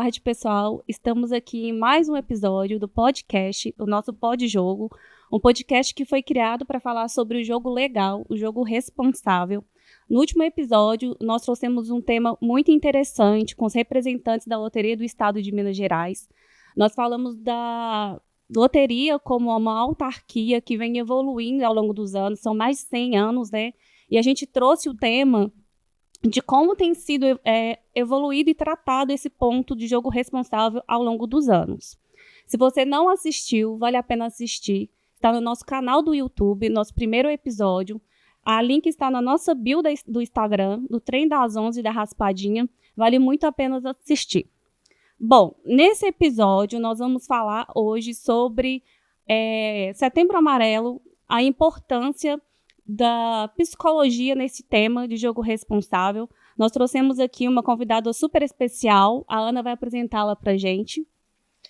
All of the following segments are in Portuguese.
tarde, pessoal. Estamos aqui em mais um episódio do podcast, o nosso Pod Jogo, um podcast que foi criado para falar sobre o jogo legal, o jogo responsável. No último episódio, nós trouxemos um tema muito interessante com os representantes da Loteria do Estado de Minas Gerais. Nós falamos da loteria como uma autarquia que vem evoluindo ao longo dos anos, são mais de 100 anos, né? E a gente trouxe o tema de como tem sido evoluído e tratado esse ponto de jogo responsável ao longo dos anos. Se você não assistiu, vale a pena assistir. Está no nosso canal do YouTube, nosso primeiro episódio. A link está na nossa bio do Instagram, do Trem das 11 da Raspadinha. Vale muito a pena assistir. Bom, nesse episódio nós vamos falar hoje sobre Setembro Amarelo, a importância da psicologia nesse tema de jogo responsável. Nós trouxemos aqui uma convidada super especial. A Ana vai apresentá-la para a gente.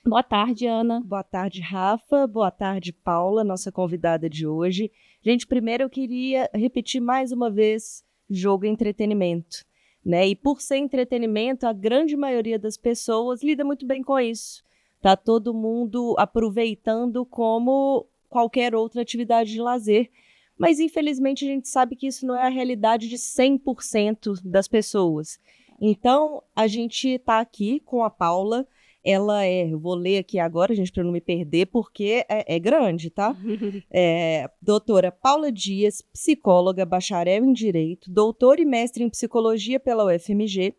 Boa tarde, Ana. Boa tarde, Rafa. Boa tarde, Paula, nossa convidada de hoje. Gente, primeiro eu queria repetir mais uma vez, jogo é entretenimento, né? E por ser entretenimento, a grande maioria das pessoas lida muito bem com isso. Tá todo mundo aproveitando como qualquer outra atividade de lazer. Mas, infelizmente, a gente sabe que isso não é a realidade de 100% das pessoas. Então, a gente está aqui com a Paula. Ela eu vou ler aqui agora, gente, para não me perder, porque é grande, tá? Doutora Paula Dias, psicóloga, bacharel em Direito, doutora e mestre em Psicologia pela UFMG.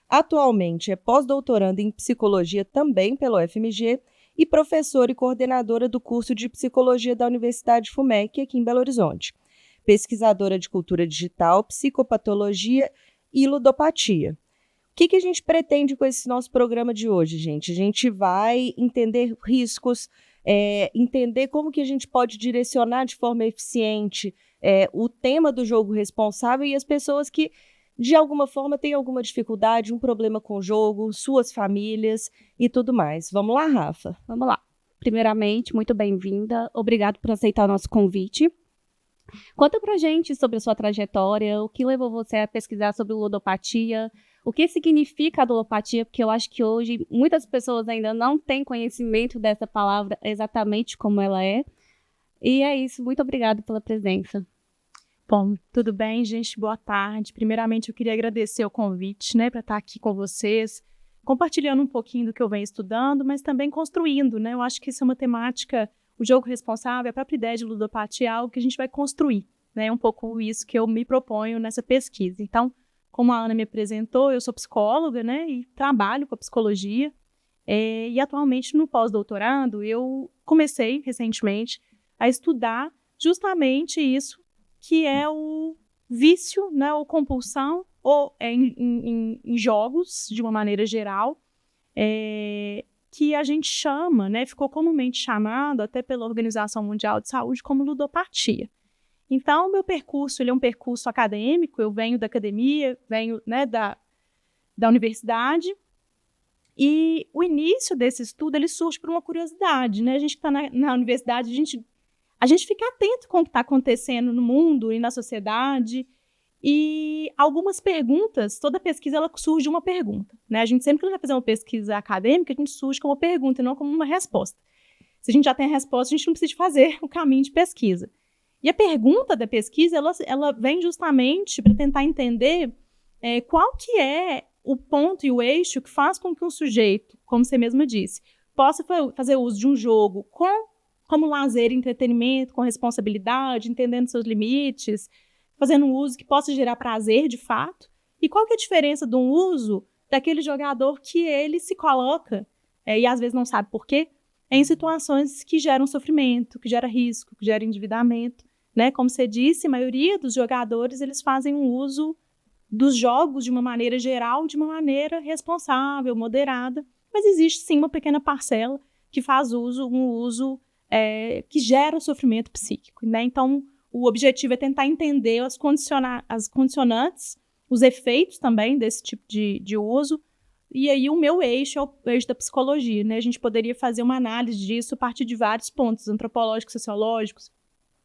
Atualmente é pós-doutoranda em Psicologia também pela UFMG e professora e coordenadora do curso de Psicologia da Universidade FUMEC, aqui em Belo Horizonte. Pesquisadora de cultura digital, psicopatologia e ludopatia. O que a gente pretende com esse nosso programa de hoje, gente? A gente vai entender riscos, entender como que a gente pode direcionar de forma eficiente o tema do jogo responsável e as pessoas que, de alguma forma, têm alguma dificuldade, um problema com o jogo, suas famílias e tudo mais. Vamos lá, Rafa? Vamos lá. Primeiramente, muito bem-vinda. Obrigado por aceitar o nosso convite. Conta pra gente sobre a sua trajetória, o que levou você a pesquisar sobre ludopatia, o que significa a ludopatia, porque eu acho que hoje muitas pessoas ainda não têm conhecimento dessa palavra exatamente como ela é. E é isso, muito obrigada pela presença. Bom, tudo bem, gente? Boa tarde. Primeiramente, eu queria agradecer o convite, né, para estar aqui com vocês, compartilhando um pouquinho do que eu venho estudando, mas também construindo, né? Eu acho que isso é uma temática, o jogo responsável, a própria ideia de ludopatia é algo que a gente vai construir, né? É um pouco isso que eu me proponho nessa pesquisa. Então, como a Ana me apresentou, eu sou psicóloga, né, e trabalho com a psicologia, e atualmente no pós-doutorado eu comecei recentemente a estudar justamente isso, que é o vício, né, ou compulsão, ou em jogos, de uma maneira geral, que a gente chama, né, ficou comumente chamado, até pela Organização Mundial de Saúde, como ludopatia. Então, o meu percurso ele é um percurso acadêmico, eu venho da academia, venho, né, da universidade, e o início desse estudo ele surge por uma curiosidade, né? A gente que está na universidade, a gente fica atento com o que está acontecendo no mundo e na sociedade, e algumas perguntas, toda pesquisa ela surge de uma pergunta, né? A gente sempre que vai fazer uma pesquisa acadêmica, a gente surge com uma pergunta e não como uma resposta. Se a gente já tem a resposta, a gente não precisa fazer o caminho de pesquisa. E a pergunta da pesquisa, ela vem justamente para tentar entender qual que é o ponto e o eixo que faz com que um sujeito, como você mesma disse, possa fazer uso de um jogo como lazer e entretenimento, com responsabilidade, entendendo seus limites, fazendo um uso que possa gerar prazer de fato. E qual que é a diferença de um uso daquele jogador que ele se coloca, e às vezes não sabe por quê, em situações que geram sofrimento, que gera risco, que gera endividamento, né? Como você disse, a maioria dos jogadores eles fazem um uso dos jogos de uma maneira geral, de uma maneira responsável, moderada, mas existe sim uma pequena parcela que faz um uso que gera sofrimento psíquico, né? Então, o objetivo é tentar entender as condicionantes, os efeitos também desse tipo de uso, e aí o meu eixo é o eixo da psicologia, né? A gente poderia fazer uma análise disso a partir de vários pontos, antropológicos, sociológicos,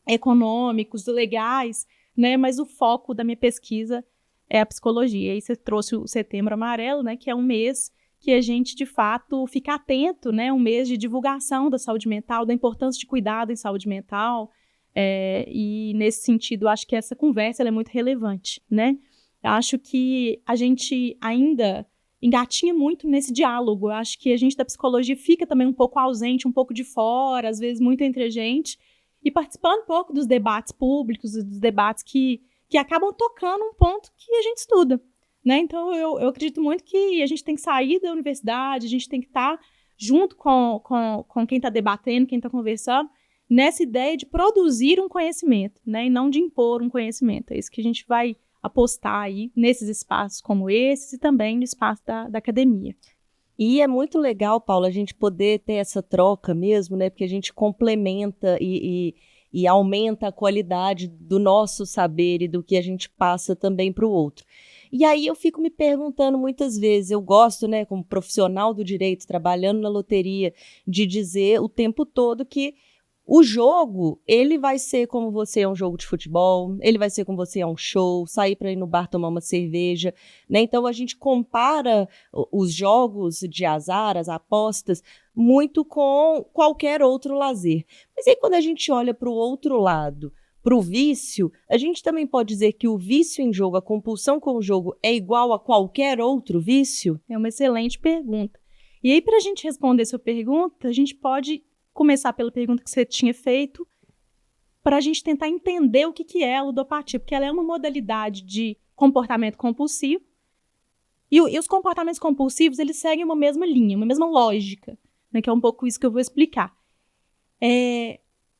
econômicos, legais, né? Mas o foco da minha pesquisa é a psicologia. E aí você trouxe o Setembro Amarelo, né? Que é um mês que a gente, de fato, fique atento, né? Um mês de divulgação da saúde mental, da importância de cuidado em saúde mental. E, nesse sentido, acho que essa conversa ela é muito relevante, né? Eu acho que a gente ainda engatinha muito nesse diálogo. Eu acho que a gente da psicologia fica também um pouco ausente, um pouco de fora, às vezes muito entre a gente, e participando um pouco dos debates públicos, dos debates que acabam tocando um ponto que a gente estuda, né? Então, eu acredito muito que a gente tem que sair da universidade, a gente tem que estar junto com quem está debatendo, quem está conversando, nessa ideia de produzir um conhecimento, né? E não de impor um conhecimento. É isso que a gente vai apostar aí nesses espaços como esses e também no espaço da academia. E é muito legal, Paula, a gente poder ter essa troca mesmo, né? Porque a gente complementa e aumenta a qualidade do nosso saber e do que a gente passa também para o outro. E aí eu fico me perguntando muitas vezes, eu gosto, né, como profissional do direito, trabalhando na loteria, de dizer o tempo todo que o jogo, ele vai ser como você é um jogo de futebol, ele vai ser como você é um show, sair para ir no bar tomar uma cerveja, né? Então a gente compara os jogos de azar, as apostas, muito com qualquer outro lazer. Mas aí quando a gente olha para o outro lado, para o vício, a gente também pode dizer que o vício em jogo, a compulsão com o jogo, é igual a qualquer outro vício? É uma excelente pergunta. E aí, para a gente responder essa pergunta, a gente pode começar pela pergunta que você tinha feito, para a gente tentar entender o que é a ludopatia, porque ela é uma modalidade de comportamento compulsivo, e os comportamentos compulsivos, eles seguem uma mesma linha, uma mesma lógica, né, que é um pouco isso que eu vou explicar.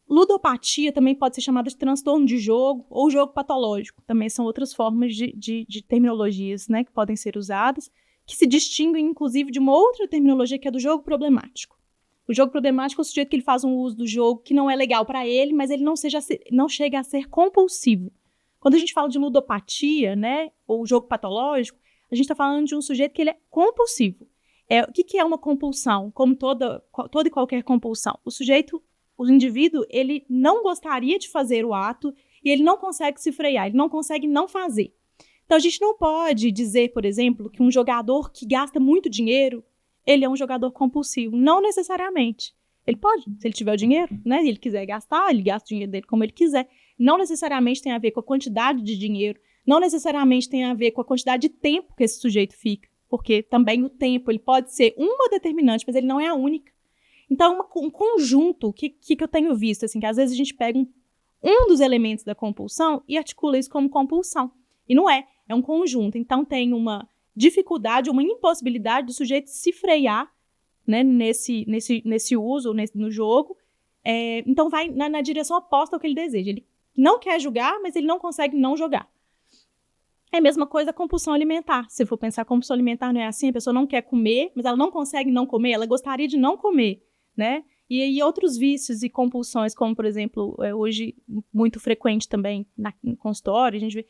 Ludopatia também pode ser chamada de transtorno de jogo ou jogo patológico, também são outras formas de terminologias, né, que podem ser usadas, que se distinguem, inclusive, de uma outra terminologia que é do jogo problemático. O jogo problemático é o sujeito que ele faz um uso do jogo que não é legal para ele, mas ele não chega a ser compulsivo. Quando a gente fala de ludopatia, né, ou jogo patológico, a gente está falando de um sujeito que ele é compulsivo. O que é uma compulsão? Como toda e qualquer compulsão. O indivíduo, ele não gostaria de fazer o ato e ele não consegue se frear, ele não consegue não fazer. Então, a gente não pode dizer, por exemplo, que um jogador que gasta muito dinheiro, ele é um jogador compulsivo. Não necessariamente. Ele pode, se ele tiver o dinheiro, né? Se ele quiser gastar, ele gasta o dinheiro dele como ele quiser. Não necessariamente tem a ver com a quantidade de dinheiro. Não necessariamente tem a ver com a quantidade de tempo que esse sujeito fica. Porque também o tempo, ele pode ser uma determinante, mas ele não é a única. Então, um conjunto, o que eu tenho visto, assim, que às vezes a gente pega um dos elementos da compulsão e articula isso como compulsão. E não é um conjunto. Então, tem uma dificuldade, uma impossibilidade do sujeito se frear, né, nesse uso, no jogo. Então, vai na direção oposta ao que ele deseja. Ele não quer jogar, mas ele não consegue não jogar. É a mesma coisa a compulsão alimentar. Se for pensar, a compulsão alimentar não é assim, a pessoa não quer comer, mas ela não consegue não comer, ela gostaria de não comer, né? E outros vícios e compulsões, como, por exemplo, hoje muito frequente também no consultório, a gente vê,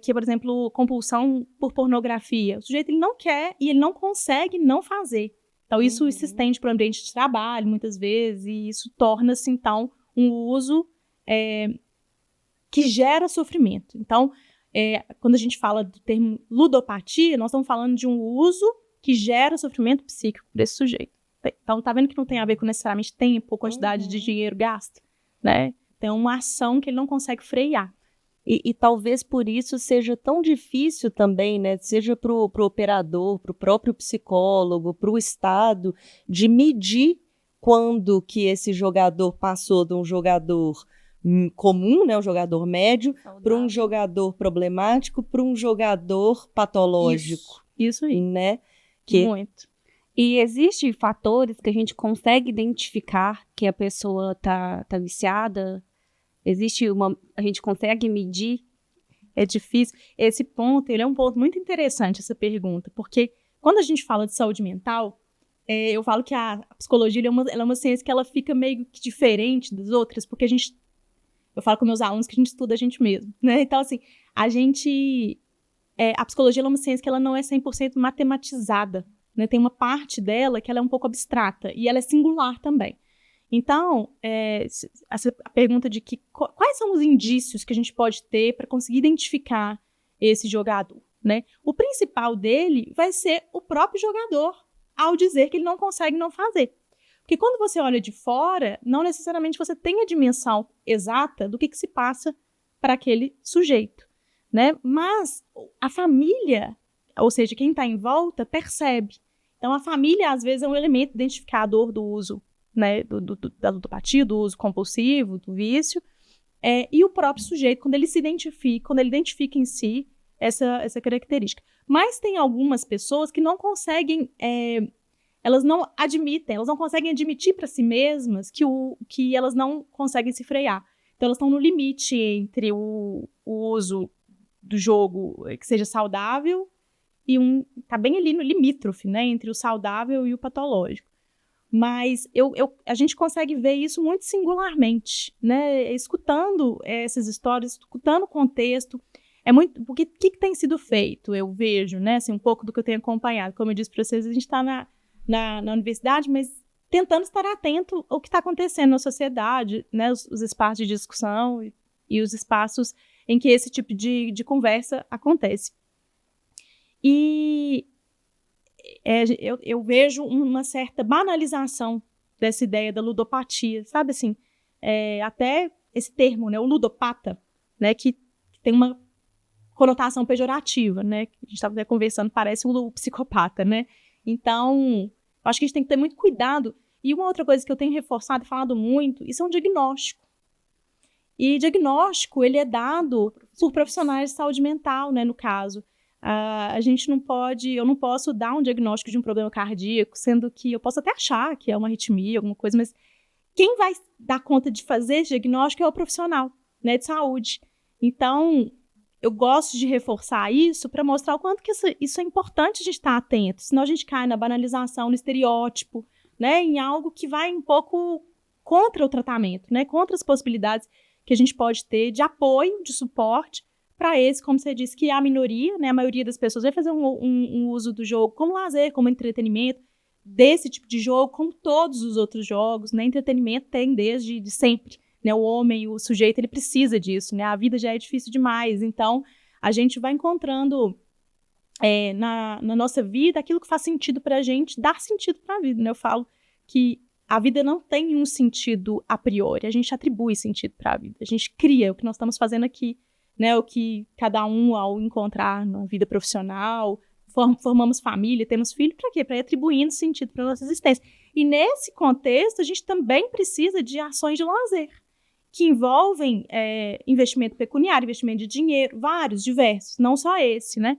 que, por exemplo, compulsão por pornografia. O sujeito ele não quer e ele não consegue não fazer. Então, isso se estende para o ambiente de trabalho, muitas vezes, e isso torna-se, então, um uso que gera sofrimento. Então, quando a gente fala do termo ludopatia, nós estamos falando de um uso que gera sofrimento psíquico desse sujeito. Então, tá vendo que não tem a ver com necessariamente tempo ou quantidade de dinheiro gasto, né? Tem uma ação que ele não consegue frear. E talvez por isso seja tão difícil também, né? Seja para o operador, para o próprio psicólogo, para o Estado, de medir quando que esse jogador passou de um jogador comum, né, um jogador médio, para um jogador problemático, para um jogador patológico. Isso aí. Né? Muito. E existem fatores que a gente consegue identificar que a pessoa tá viciada? A gente consegue medir? É difícil. Esse ponto, ele é um ponto muito interessante, essa pergunta, porque quando a gente fala de saúde mental, eu falo que a psicologia ela é uma ciência que ela fica meio que diferente das outras, porque eu falo com meus alunos que a gente estuda a gente mesmo, né? Então, assim, a psicologia ela é uma ciência que ela não é 100% matematizada, né? Tem uma parte dela que ela é um pouco abstrata, e ela é singular também. Então, a pergunta de quais são os indícios que a gente pode ter para conseguir identificar esse jogador, né? O principal dele vai ser o próprio jogador, ao dizer que ele não consegue não fazer. Porque quando você olha de fora, não necessariamente você tem a dimensão exata do que se passa para aquele sujeito, né? Mas a família, ou seja, quem está em volta, percebe. Então, a família, às vezes, é um elemento identificador do uso, né, da ludopatia, do uso compulsivo, do vício, e o próprio sujeito, quando ele identifica em si essa característica. Mas tem algumas pessoas que não conseguem, elas não conseguem admitir para si mesmas que elas não conseguem se frear. Então, elas estão no limite entre o uso do jogo que seja saudável e tá bem ali no limítrofe, né, entre o saudável e o patológico. Mas a gente consegue ver isso muito singularmente, né, escutando essas histórias, escutando o contexto. O que tem sido feito, eu vejo, né, assim, um pouco do que eu tenho acompanhado. Como eu disse para vocês, a gente está na universidade, mas tentando estar atento ao que está acontecendo na sociedade, né, os espaços de discussão e os espaços em que esse tipo de conversa acontece. E eu vejo uma certa banalização dessa ideia da ludopatia, sabe assim, até esse termo, né, o ludopata, né, que tem uma conotação pejorativa, né, que a gente estava conversando, parece um psicopata, né, então, acho que a gente tem que ter muito cuidado. E uma outra coisa que eu tenho reforçado e falado muito, isso é um diagnóstico. E diagnóstico, ele é dado por profissionais de saúde mental, né, no caso. Eu não posso dar um diagnóstico de um problema cardíaco, sendo que eu posso até achar que é uma arritmia, alguma coisa, mas quem vai dar conta de fazer esse diagnóstico é o profissional, né, de saúde. Então, eu gosto de reforçar isso para mostrar o quanto que isso é importante a gente estar atento, senão a gente cai na banalização, no estereótipo, né, em algo que vai um pouco contra o tratamento, né, contra as possibilidades que a gente pode ter de apoio, de suporte para esse, como você disse, que é a minoria, né, a maioria das pessoas vai fazer um uso do jogo como lazer, como entretenimento, desse tipo de jogo, como todos os outros jogos, né, entretenimento tem desde sempre, né, o homem, o sujeito, ele precisa disso, né, a vida já é difícil demais, então a gente vai encontrando na nossa vida aquilo que faz sentido para a gente, dar sentido para a vida, né, eu falo que a vida não tem um sentido a priori, a gente atribui sentido para a vida, a gente cria o que nós estamos fazendo aqui, né, o que cada um, ao encontrar na vida profissional, formamos família, temos filhos, para quê? Para ir atribuindo sentido para a nossa existência. E nesse contexto, a gente também precisa de ações de lazer, que envolvem investimento pecuniário, investimento de dinheiro, vários, diversos, não só esse, né?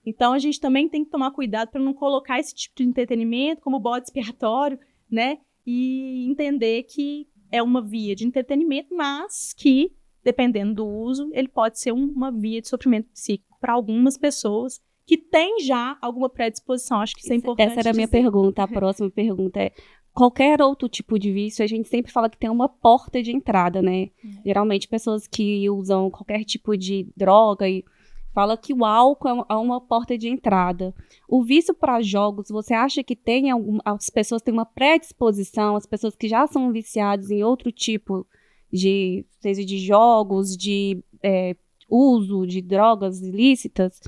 Então, a gente também tem que tomar cuidado para não colocar esse tipo de entretenimento como bode expiatório, né? E entender que é uma via de entretenimento, mas que, dependendo do uso, ele pode ser uma via de sofrimento psíquico para algumas pessoas que têm já alguma predisposição. Acho que isso é importante. Essa era a minha pergunta. A próxima pergunta é: qualquer outro tipo de vício, a gente sempre fala que tem uma porta de entrada, né? Geralmente, pessoas que usam qualquer tipo de droga e fala que o álcool é uma porta de entrada. O vício para jogos, você acha que as pessoas têm uma predisposição, as pessoas que já são viciadas em outro tipo seja de jogos, de uso de drogas ilícitas,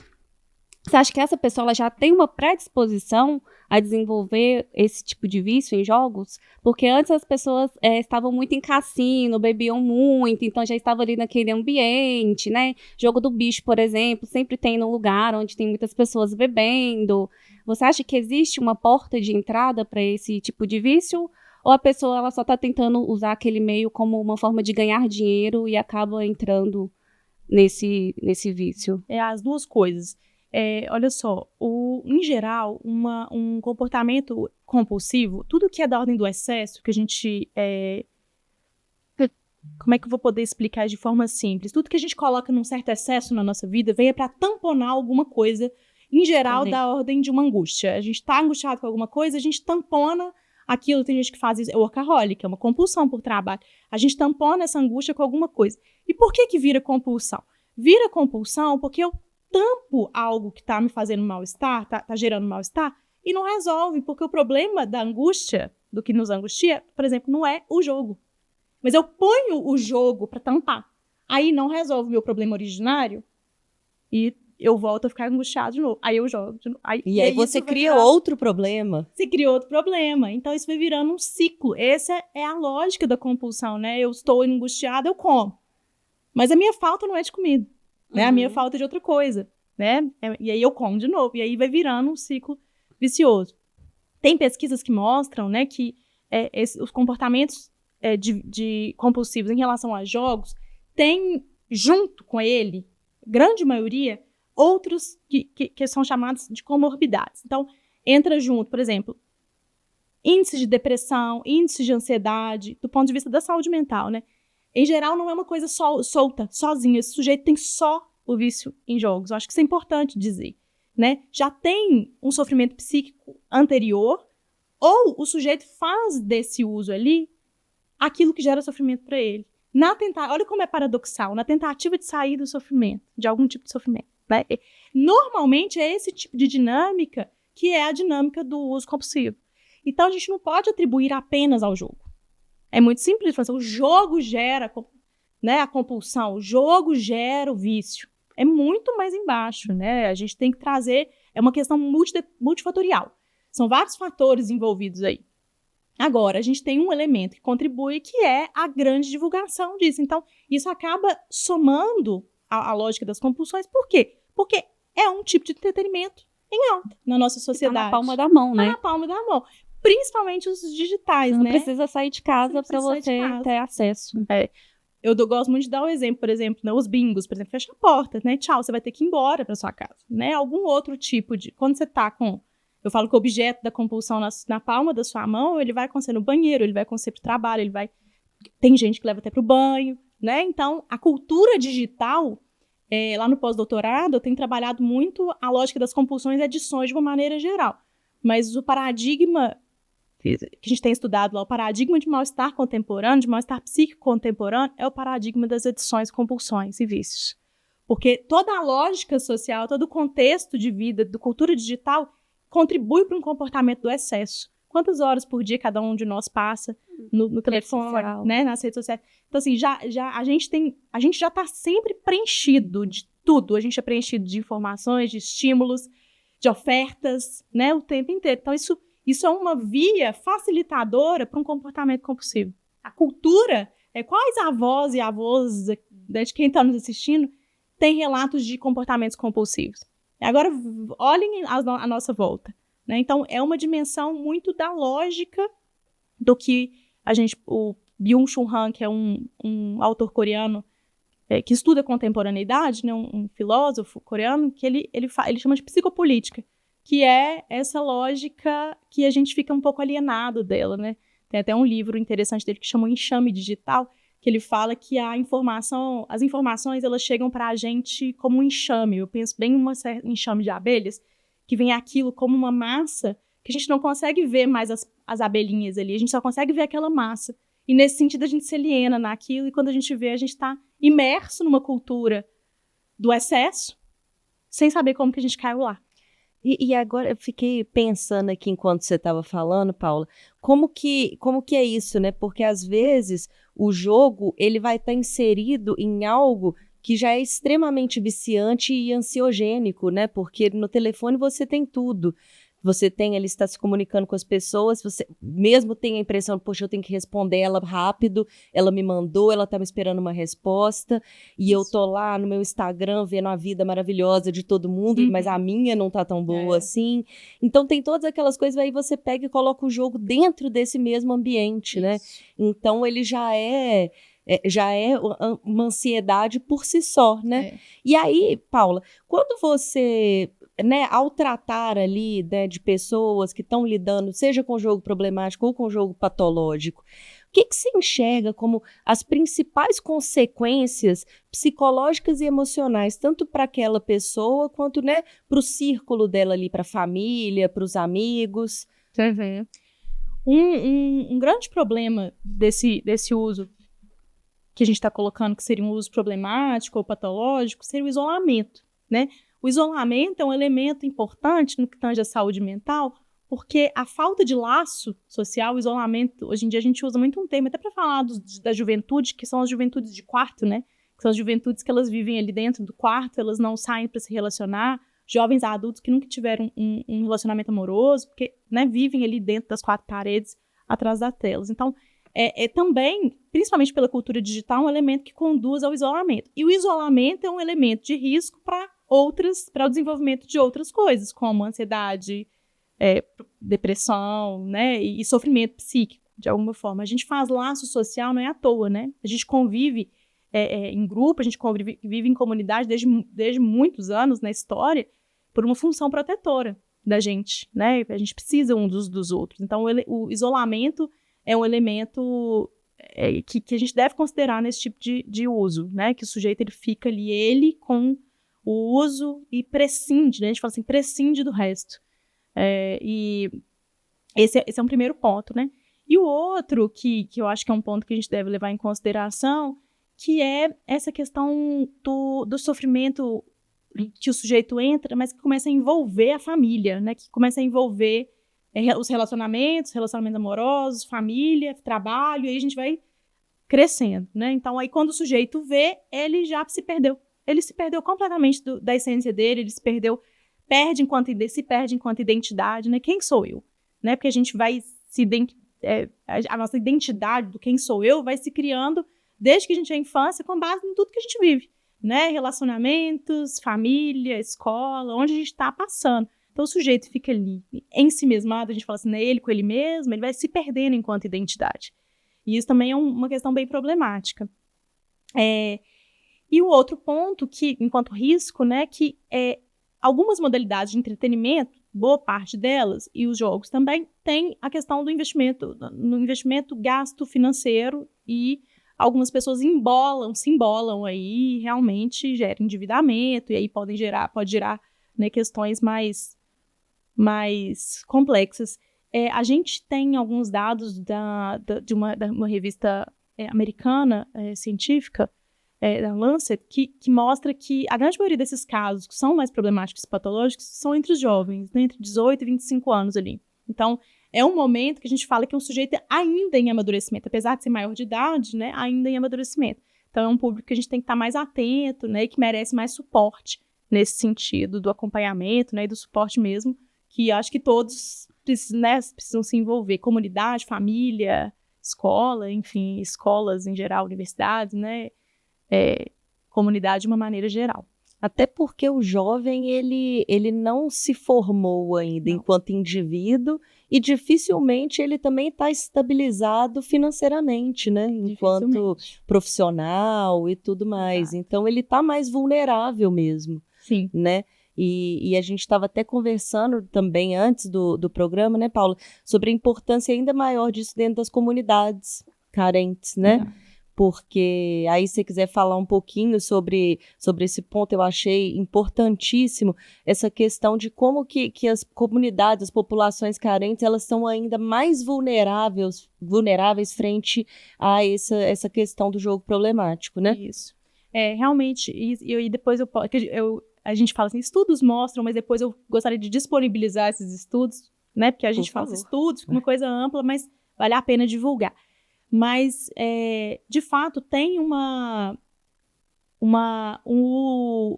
você acha que essa pessoa ela já tem uma predisposição a desenvolver esse tipo de vício em jogos? Porque antes as pessoas estavam muito em cassino, bebiam muito, então já estava ali naquele ambiente, né? Jogo do bicho, por exemplo, sempre tem num lugar onde tem muitas pessoas bebendo. Você acha que existe uma porta de entrada para esse tipo de vício? Ou a pessoa ela só está tentando usar aquele meio como uma forma de ganhar dinheiro e acaba entrando nesse vício? As duas coisas. Olha só, em geral, um comportamento compulsivo, tudo que é da ordem do excesso, que a gente... como é que eu vou poder explicar de forma simples? Tudo que a gente coloca num certo excesso na nossa vida vem para tamponar alguma coisa, em geral, da ordem de uma angústia. A gente está angustiado com alguma coisa, a gente tampona aquilo. Tem gente que faz isso, é workaholic, é uma compulsão por trabalho. A gente tampona essa angústia com alguma coisa. E por que vira compulsão? Vira compulsão porque eu tampo algo que está me fazendo mal-estar, tá gerando mal-estar, e não resolve, porque o problema da angústia, do que nos angustia, por exemplo, não é o jogo. Mas eu ponho o jogo para tampar. Aí não resolve o meu problema originário e eu volto a ficar angustiado de novo. Aí eu jogo de novo. E aí você cria outro problema. Você cria outro problema. Então, isso vai virando um ciclo. Essa é a lógica da compulsão, né? Eu estou angustiada, eu como. Mas a minha falta não é de comida, né? A minha falta é de outra coisa, né? E aí eu como de novo. E aí vai virando um ciclo vicioso. Tem pesquisas que mostram, né, que os comportamentos de compulsivos em relação a jogos têm, junto com ele, grande maioria, outros que são chamados de comorbidades. Então, entra junto, por exemplo, índice de depressão, índice de ansiedade, do ponto de vista da saúde mental, né? Em geral, não é uma coisa solta, sozinho. Esse sujeito tem só o vício em jogos. Eu acho que isso é importante dizer, né? Já tem um sofrimento psíquico anterior, ou o sujeito faz desse uso ali aquilo que gera sofrimento para ele. Olha como é paradoxal, na tentativa de sair do sofrimento, de algum tipo de sofrimento, né? Normalmente é esse tipo de dinâmica que é a dinâmica do uso compulsivo. Então a gente não pode atribuir apenas ao jogo. É muito simples, o jogo gera, né, a compulsão, o jogo gera o vício. É muito mais embaixo, né? A gente tem que trazer, é uma questão multifatorial. São vários fatores envolvidos aí. Agora, a gente tem um elemento que contribui, que é a grande divulgação disso. Então, isso acaba somando a lógica das compulsões. Por quê? Porque é um tipo de entretenimento em alta na nossa sociedade. Tá na palma da mão, né? Tá na palma da mão. Principalmente os digitais, não né? Não precisa sair de casa para você ter acesso. Eu gosto muito de dar um exemplo, por exemplo, né, os bingos, por exemplo, fecha a porta, né? Tchau, você vai ter que ir embora para sua casa, né? Algum outro tipo de... Quando você tá com... Eu falo que o objeto da compulsão na palma da sua mão, ele vai com você no banheiro, ele vai com você pro trabalho, ele vai... Tem gente que leva até pro banho, né? Então, a cultura digital, lá no pós-doutorado, eu tenho trabalhado muito a lógica das compulsões e adições de uma maneira geral. Mas o paradigma que a gente tem estudado lá, o paradigma de mal-estar contemporâneo, de mal-estar psíquico contemporâneo, é o paradigma das adições, compulsões e vícios. Porque toda a lógica social, todo o contexto de vida, da cultura digital, contribui para um comportamento do excesso. Quantas horas por dia cada um de nós passa no telefone, né, nas redes sociais? Então, assim, a gente já está sempre preenchido de tudo. A gente é preenchido de informações, de estímulos, de ofertas, né, o tempo inteiro. Então, isso é uma via facilitadora para um comportamento compulsivo. A cultura, quais avós e avós de quem está nos assistindo tem relatos de comportamentos compulsivos? Agora, olhem a nossa volta, né? Então, é uma dimensão muito da lógica do que o Byung-Chul Han, que é um autor coreano que estuda contemporaneidade, né? Um filósofo coreano, que ele chama de psicopolítica, que é essa lógica que a gente fica um pouco alienado dela, né? Tem até um livro interessante dele que chama O Enxame Digital, que ele fala que as informações elas chegam para a gente como um enxame. Eu penso bem em um enxame de abelhas, que vem aquilo como uma massa, que a gente não consegue ver mais as abelhinhas ali, a gente só consegue ver aquela massa. E nesse sentido a gente se aliena naquilo, e quando a gente vê, a gente está imerso numa cultura do excesso, sem saber como que a gente caiu lá. E agora eu fiquei pensando aqui enquanto você estava falando, Paula, como que é isso, né? Porque às vezes o jogo ele vai estar inserido em algo que já é extremamente viciante e ansiogênico, né? Porque no telefone você tem tudo. Você ele está se comunicando com as pessoas, você mesmo tem a impressão, poxa, eu tenho que responder ela rápido, ela me mandou, ela está me esperando uma resposta, e eu tô lá no meu Instagram vendo a vida maravilhosa de todo mundo, mas a minha não tá tão boa assim. Então tem todas aquelas coisas, aí você pega e coloca o jogo dentro desse mesmo ambiente, né? Então ele já é uma ansiedade por si só, né? E aí, Paula, quando você... né, ao tratar ali, né, de pessoas que estão lidando, seja com jogo problemático ou com jogo patológico, o que você enxerga como as principais consequências psicológicas e emocionais, tanto para aquela pessoa quanto, né, para o círculo dela ali, para a família, para os amigos? Você vê. Um grande problema desse uso que a gente está colocando, que seria um uso problemático ou patológico, seria o isolamento, né? O isolamento é um elemento importante no que tange a saúde mental, porque a falta de laço social, o isolamento, hoje em dia a gente usa muito um termo, até para falar da juventude, que são as juventudes de quarto, né? que são as juventudes que elas vivem ali dentro do quarto, elas não saem para se relacionar, jovens adultos que nunca tiveram um relacionamento amoroso, porque, né, vivem ali dentro das 4 paredes, atrás das telas. Então, também, principalmente pela cultura digital, um elemento que conduz ao isolamento. E o isolamento é um elemento de risco para o desenvolvimento de outras coisas, como ansiedade, depressão, né, e sofrimento psíquico, de alguma forma. A gente faz laço social, não é à toa, né? A gente convive em grupo, a gente vive em comunidade desde muitos anos na história por uma função protetora da gente, né? A gente precisa uns dos outros. Então, o isolamento é um elemento que a gente deve considerar nesse tipo de uso, né? Que o sujeito ele fica ali, ele com o uso e prescinde, né? A gente fala assim, prescinde do resto. E esse é um primeiro ponto, né? E o outro, que eu acho que é um ponto que a gente deve levar em consideração, que é essa questão do sofrimento que o sujeito entra, mas que começa a envolver a família, né? Que começa a envolver os relacionamentos amorosos, família, trabalho, e aí a gente vai crescendo, né? Então, aí quando o sujeito vê, ele já se perdeu. Ele se perdeu completamente da essência dele, ele se perde enquanto identidade, né? Quem sou eu? Né? Porque a gente vai a nossa identidade do quem sou eu vai se criando desde que a gente é infância com base em tudo que a gente vive, né? Relacionamentos, família, escola, onde a gente está passando. Então, o sujeito fica ali em si mesmado, a gente fala assim, né? Ele com ele mesmo, ele vai se perdendo enquanto identidade. E isso também é uma questão bem problemática. E o outro ponto, que, enquanto risco, né? Que algumas modalidades de entretenimento, boa parte delas, e os jogos também, tem a questão do investimento gasto financeiro, e algumas pessoas se embolam aí, e realmente gera endividamento, e aí pode gerar né, questões mais complexas. A gente tem alguns dados de uma revista americana científica, da Lancet, que mostra que a grande maioria desses casos que são mais problemáticos e patológicos são entre os jovens, né, entre 18 e 25 anos ali. Então, é um momento que a gente fala que é um sujeito ainda em amadurecimento, apesar de ser maior de idade, né, ainda em amadurecimento. Então, é um público que a gente tem que estar mais atento, né, e que merece mais suporte nesse sentido do acompanhamento, né, e do suporte mesmo, que acho que todos precisam se envolver, comunidade, família, escola, enfim, escolas em geral, universidades, né, comunidade de uma maneira geral. Até porque o jovem, ele não se formou ainda enquanto indivíduo e dificilmente ele também está estabilizado financeiramente, né? Enquanto profissional e tudo mais. Então, ele está mais vulnerável mesmo. Sim. Né? E a gente estava até conversando também antes do programa, né, Paula, sobre a importância ainda maior disso dentro das comunidades carentes, né? Porque aí, se você quiser falar um pouquinho sobre esse ponto, eu achei importantíssimo essa questão de como que as comunidades, as populações carentes, elas são ainda mais vulneráveis frente a essa questão do jogo problemático, né? Isso. Realmente, e depois a gente fala assim, estudos mostram, mas depois eu gostaria de disponibilizar esses estudos, né? Porque a gente fala estudos, uma coisa ampla, mas vale a pena divulgar. Mas, de fato, tem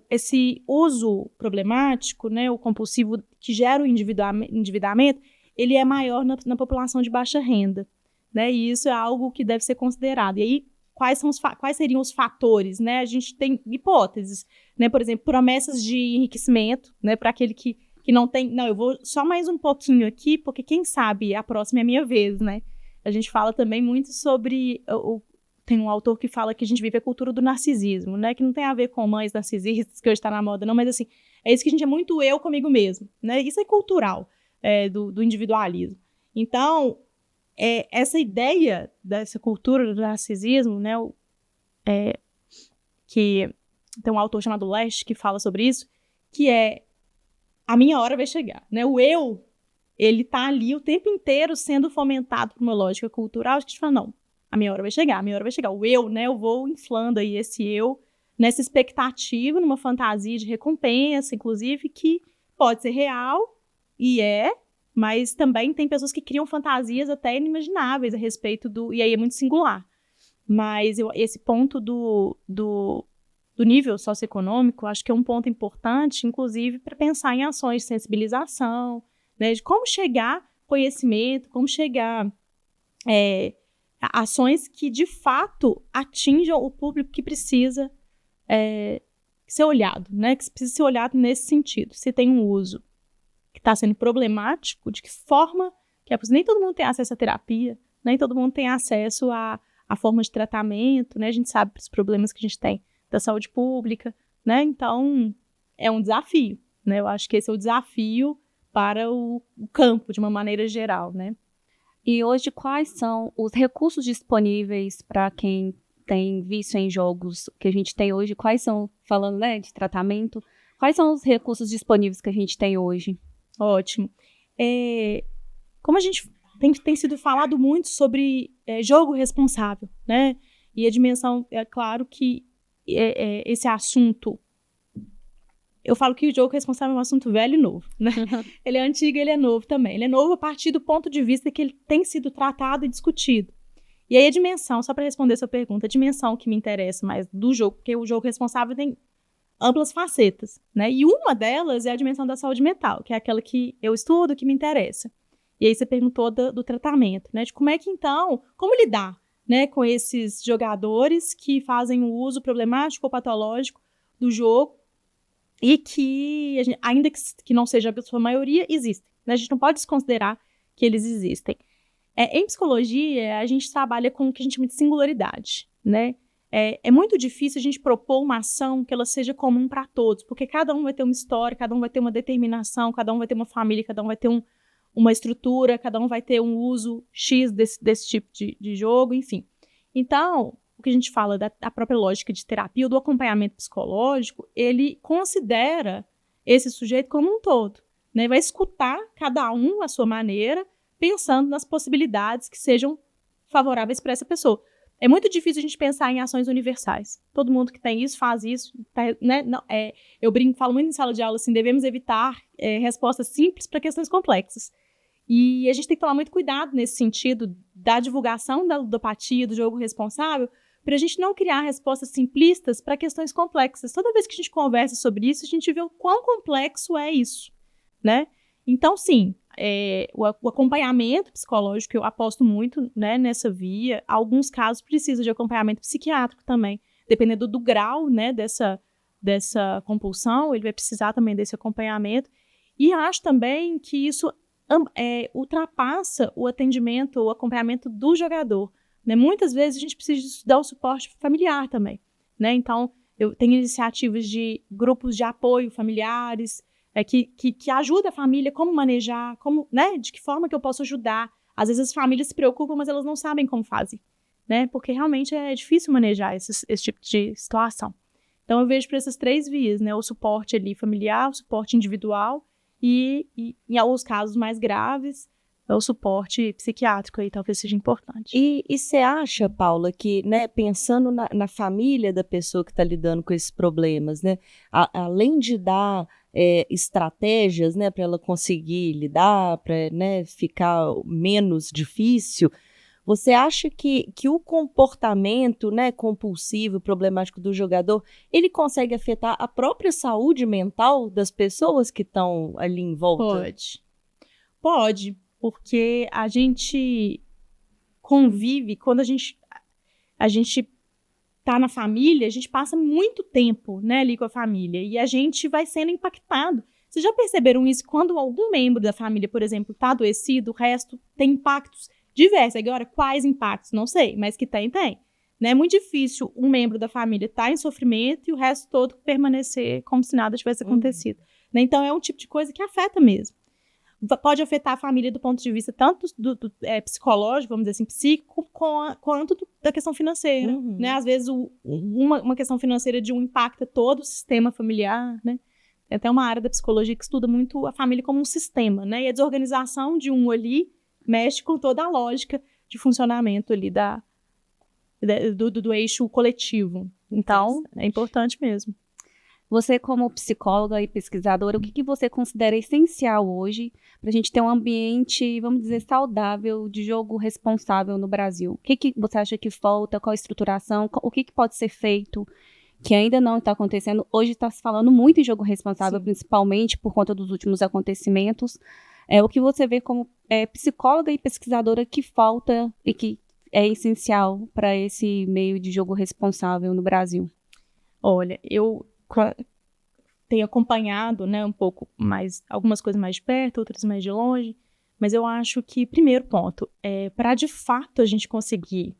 esse uso problemático, né, o compulsivo que gera o endividamento, ele é maior na população de baixa renda, né, e isso é algo que deve ser considerado. E aí, quais seriam os fatores, né? A gente tem hipóteses, né, por exemplo, promessas de enriquecimento, né, para aquele que não tem, eu vou só mais um pouquinho aqui, porque quem sabe a próxima é a minha vez, né? A gente fala também muito sobre... Tem um autor que fala que a gente vive a cultura do narcisismo, né? Que não tem a ver com mães narcisistas, que hoje está na moda, não. Mas, assim, é isso que a gente é muito eu comigo mesmo, né? Isso é cultural, do individualismo. Então, essa ideia dessa cultura do narcisismo, né? Que tem um autor chamado Lesch que fala sobre isso, que a minha hora vai chegar, né? O eu... ele está ali o tempo inteiro sendo fomentado por uma lógica cultural, acho que a gente fala, não, a minha hora vai chegar. O eu, né, eu vou inflando aí esse eu, nessa expectativa, numa fantasia de recompensa, inclusive, que pode ser real, mas também tem pessoas que criam fantasias até inimagináveis a respeito e aí é muito singular. Mas esse ponto do nível socioeconômico, acho que é um ponto importante, inclusive, para pensar em ações de sensibilização, né, de como chegar conhecimento, como chegar a ações que, de fato, atinjam o público que precisa ser olhado, né, que precisa ser olhado nesse sentido. Se tem um uso que está sendo problemático, de que forma que nem todo mundo tem acesso à terapia, nem todo mundo tem acesso a forma de tratamento, né, a gente sabe os problemas que a gente tem da saúde pública, né, então é um desafio, né, eu acho que esse é o desafio para o campo, de uma maneira geral, né. E hoje, quais são os recursos disponíveis para quem tem vício em jogos que a gente tem hoje? Quais são, falando, né, de tratamento, quais são os recursos disponíveis que a gente tem hoje? Ótimo. Como a gente tem sido falado muito sobre jogo responsável, né? E a dimensão, é claro que esse assunto, eu falo que o jogo responsável é um assunto velho e novo, né? Ele é antigo e ele é novo também. Ele é novo a partir do ponto de vista que ele tem sido tratado e discutido. E aí a dimensão, só para responder a sua pergunta, a dimensão que me interessa mais do jogo, porque o jogo responsável tem amplas facetas, né? E uma delas é a dimensão da saúde mental, que é aquela que eu estudo, que me interessa. E aí você perguntou do tratamento, né? De como é que, então, como lidar, né, com esses jogadores que fazem o uso problemático ou patológico do jogo e que, ainda que não seja a sua maioria, existem, né? A gente não pode desconsiderar que eles existem. Em psicologia, a gente trabalha com o que a gente chama de singularidade, né? É muito difícil a gente propor uma ação que ela seja comum para todos, porque cada um vai ter uma história, cada um vai ter uma determinação, cada um vai ter uma família, cada um vai ter uma estrutura, cada um vai ter um uso X desse tipo de jogo, enfim. Então, o que a gente fala da própria lógica de terapia ou do acompanhamento psicológico, ele considera esse sujeito como um todo, né? Vai escutar cada um à sua maneira, pensando nas possibilidades que sejam favoráveis para essa pessoa. É muito difícil a gente pensar em ações universais. Todo mundo que tem isso, faz isso, né? Não, eu falo muito em sala de aula assim, devemos evitar respostas simples para questões complexas. E a gente tem que tomar muito cuidado nesse sentido da divulgação da ludopatia, do jogo responsável, para a gente não criar respostas simplistas para questões complexas. Toda vez que a gente conversa sobre isso, a gente vê o quão complexo é isso, né? Então, sim, o acompanhamento psicológico, eu aposto muito, né, nessa via. Alguns casos precisam de acompanhamento psiquiátrico também. Dependendo do grau, né, dessa compulsão, ele vai precisar também desse acompanhamento. E acho também que isso ultrapassa o atendimento, o acompanhamento do jogador, né? Muitas vezes a gente precisa dar o suporte familiar também, né? Então, eu tenho iniciativas de grupos de apoio familiares, que ajuda a família, como manejar, né, de que forma que eu posso ajudar. Às vezes as famílias se preocupam, mas elas não sabem como fazem, né, porque realmente é difícil manejar esse tipo de situação. Então eu vejo por essas 3 vias, né, o suporte ali familiar, o suporte individual e em alguns casos mais graves, o suporte psiquiátrico aí talvez seja importante. E você acha, Paula, que, né, pensando na família da pessoa que está lidando com esses problemas, né, além de dar estratégias, né, para ela conseguir lidar, para, né, ficar menos difícil, você acha que o comportamento, né, compulsivo, problemático do jogador, ele consegue afetar a própria saúde mental das pessoas que estão ali em volta? Pode, porque a gente convive, quando a gente tá na família, a gente passa muito tempo, né, ali com a família, e a gente vai sendo impactado. Vocês já perceberam isso? Quando algum membro da família, por exemplo, está adoecido, o resto tem impactos diversos. Agora, quais impactos? Não sei, mas que tem. Né? É muito difícil um membro da família estar em sofrimento e o resto todo permanecer como se nada tivesse acontecido. Né? Então, é um tipo de coisa que afeta mesmo. Pode afetar a família do ponto de vista tanto do psicológico, vamos dizer assim, psíquico, quanto da questão financeira. Né? Às vezes, uma questão financeira de um impacta todo o sistema familiar. Né? Tem até uma área da psicologia que estuda muito a família como um sistema. Né? E a desorganização de um ali mexe com toda a lógica de funcionamento ali do eixo coletivo. Então, é importante mesmo. Você, como psicóloga e pesquisadora, o que você considera essencial hoje para a gente ter um ambiente, vamos dizer, saudável de jogo responsável no Brasil? O que você acha que falta? Qual a estruturação? O que pode ser feito? que ainda não está acontecendo. Hoje está se falando muito em jogo responsável, principalmente por conta dos últimos acontecimentos. O que você vê como psicóloga e pesquisadora que falta e que é essencial para esse meio de jogo responsável no Brasil? Olha, eu tenho acompanhado, né, um pouco mais, algumas coisas mais de perto, outras mais de longe, mas eu acho que, primeiro ponto, para de fato a gente conseguir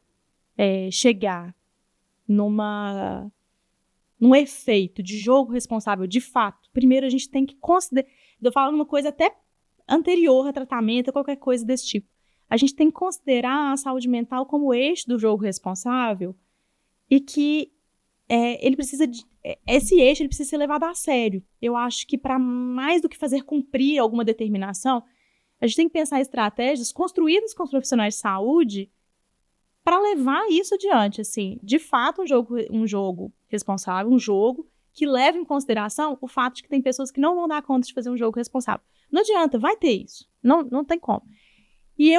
chegar num efeito de jogo responsável de fato, primeiro a gente tem que considerar, eu falo uma coisa até anterior a tratamento, qualquer coisa desse tipo, a gente tem que considerar a saúde mental como eixo do jogo responsável e que ele precisa esse eixo ele precisa ser levado a sério. Eu acho que para mais do que fazer cumprir alguma determinação, a gente tem que pensar em estratégias construídas com os profissionais de saúde para levar isso adiante, assim, de fato um jogo responsável, um jogo que leva em consideração o fato de que tem pessoas que não vão dar conta de fazer um jogo responsável. Não adianta, vai ter isso, não tem como. E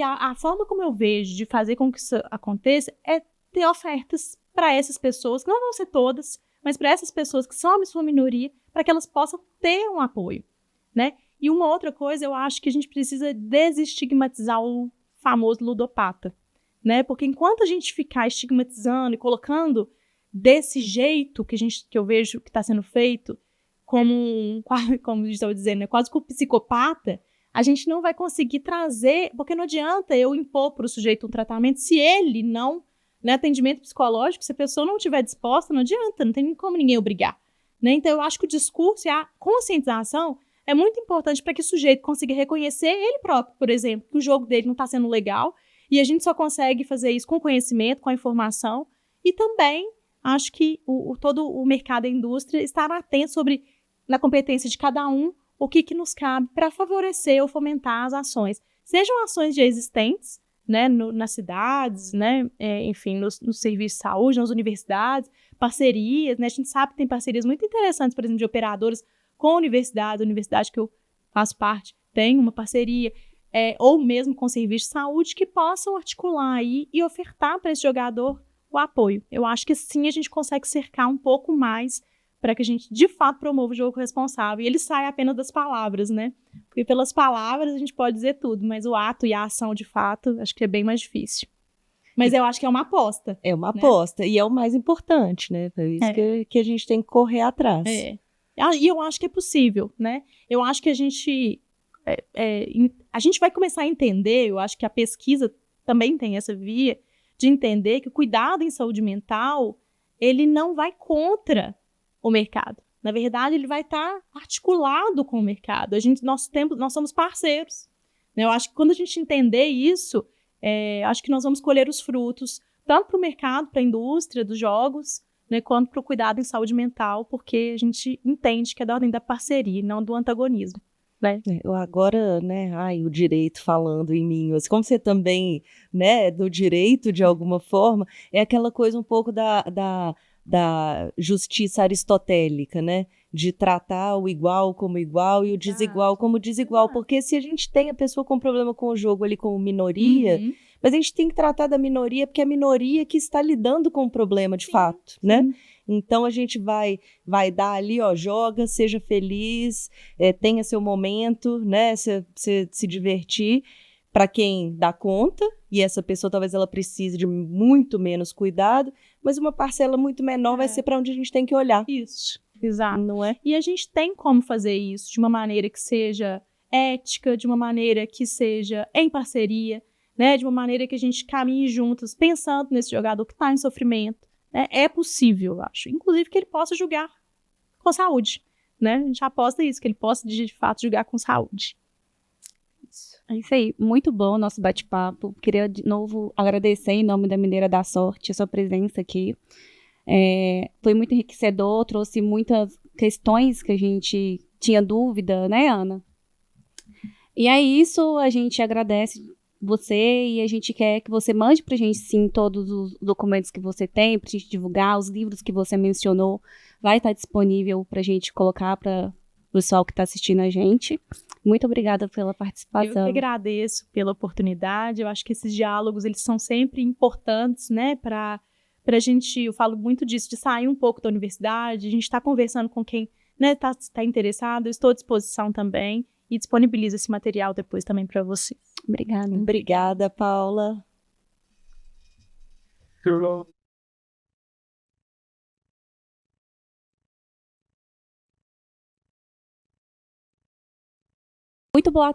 a forma como eu vejo de fazer com que isso aconteça é ter ofertas para essas pessoas, que não vão ser todas, mas para essas pessoas que são a sua minoria, para que elas possam ter um apoio, né? E uma outra coisa, eu acho que a gente precisa desestigmatizar o famoso ludopata, né? Porque enquanto a gente ficar estigmatizando e colocando desse jeito que eu vejo que está sendo feito, como estou dizendo, quase como psicopata, a gente não vai conseguir trazer, porque não adianta eu impor para o sujeito um tratamento se ele não, né, atendimento psicológico, se a pessoa não estiver disposta, não adianta, não tem como ninguém obrigar, né? Então eu acho que o discurso e a conscientização é muito importante para que o sujeito consiga reconhecer ele próprio, por exemplo, que o jogo dele não está sendo legal, e a gente só consegue fazer isso com conhecimento, com a informação, e também acho que todo o mercado e a indústria estará atento sobre, na competência de cada um, o que nos cabe para favorecer ou fomentar as ações. Sejam ações já existentes, né, nas cidades, né, enfim, nos serviços de saúde, nas universidades, parcerias, né, a gente sabe que tem parcerias muito interessantes, por exemplo, de operadoras com a universidade que eu faço parte tem uma parceria, ou mesmo com serviços de saúde que possam articular aí e ofertar para esse jogador o apoio. Eu acho que sim a gente consegue cercar um pouco mais para que a gente, de fato, promova o jogo responsável. E ele sai apenas das palavras, né? Porque pelas palavras a gente pode dizer tudo, mas o ato e a ação, de fato, acho que é bem mais difícil. Mas eu acho que é uma aposta. É uma aposta, e é o mais importante, né? É isso que a gente tem que correr atrás. E eu acho que é possível, né? Eu acho que a gente vai começar a entender, eu acho que a pesquisa também tem essa via, de entender que o cuidado em saúde mental, ele não vai contra o mercado. Na verdade, ele vai estar articulado com o mercado. Nós somos parceiros, né? Eu acho que quando a gente entender isso, acho que nós vamos colher os frutos, tanto para o mercado, para a indústria dos jogos, né, quanto para o cuidado em saúde mental, porque a gente entende que é da ordem da parceria, não do antagonismo. Né? Eu agora, né, o direito falando em mim, como você também, né, do direito de alguma forma, é aquela coisa um pouco da justiça aristotélica, né, de tratar o igual como igual e o desigual como desigual, porque se a gente tem a pessoa com problema com o jogo ali como minoria, mas a gente tem que tratar da minoria porque é a minoria que está lidando com o problema de fato, né? Então a gente vai dar ali, joga, seja feliz, tenha seu momento, né, se divertir, para quem dá conta, e essa pessoa talvez ela precise de muito menos cuidado, mas uma parcela muito menor vai ser para onde a gente tem que olhar. Isso, exato. Não é? E a gente tem como fazer isso de uma maneira que seja ética, de uma maneira que seja em parceria, né, de uma maneira que a gente caminhe juntos, pensando nesse jogador que está em sofrimento. Né? É possível, eu acho. Inclusive que ele possa jogar com saúde. Né? A gente aposta isso, que ele possa, de fato, jogar com saúde. É isso aí, muito bom o nosso bate-papo. Queria de novo agradecer em nome da Mineira da Sorte a sua presença aqui. Foi muito enriquecedor, trouxe muitas questões que a gente tinha dúvida, né, Ana? E é isso, a gente agradece você e a gente quer que você mande pra gente, sim, todos os documentos que você tem, pra gente divulgar, os livros que você mencionou, vai estar disponível pra gente colocar para o pessoal que está assistindo a gente. Muito obrigada pela participação. Eu que agradeço pela oportunidade. Eu acho que esses diálogos, eles são sempre importantes, né, para pra gente, eu falo muito disso, de sair um pouco da universidade, a gente está conversando com quem, né, tá interessado, eu estou à disposição também e disponibilizo esse material depois também para você. Obrigada. Obrigada, Paula. Muito boa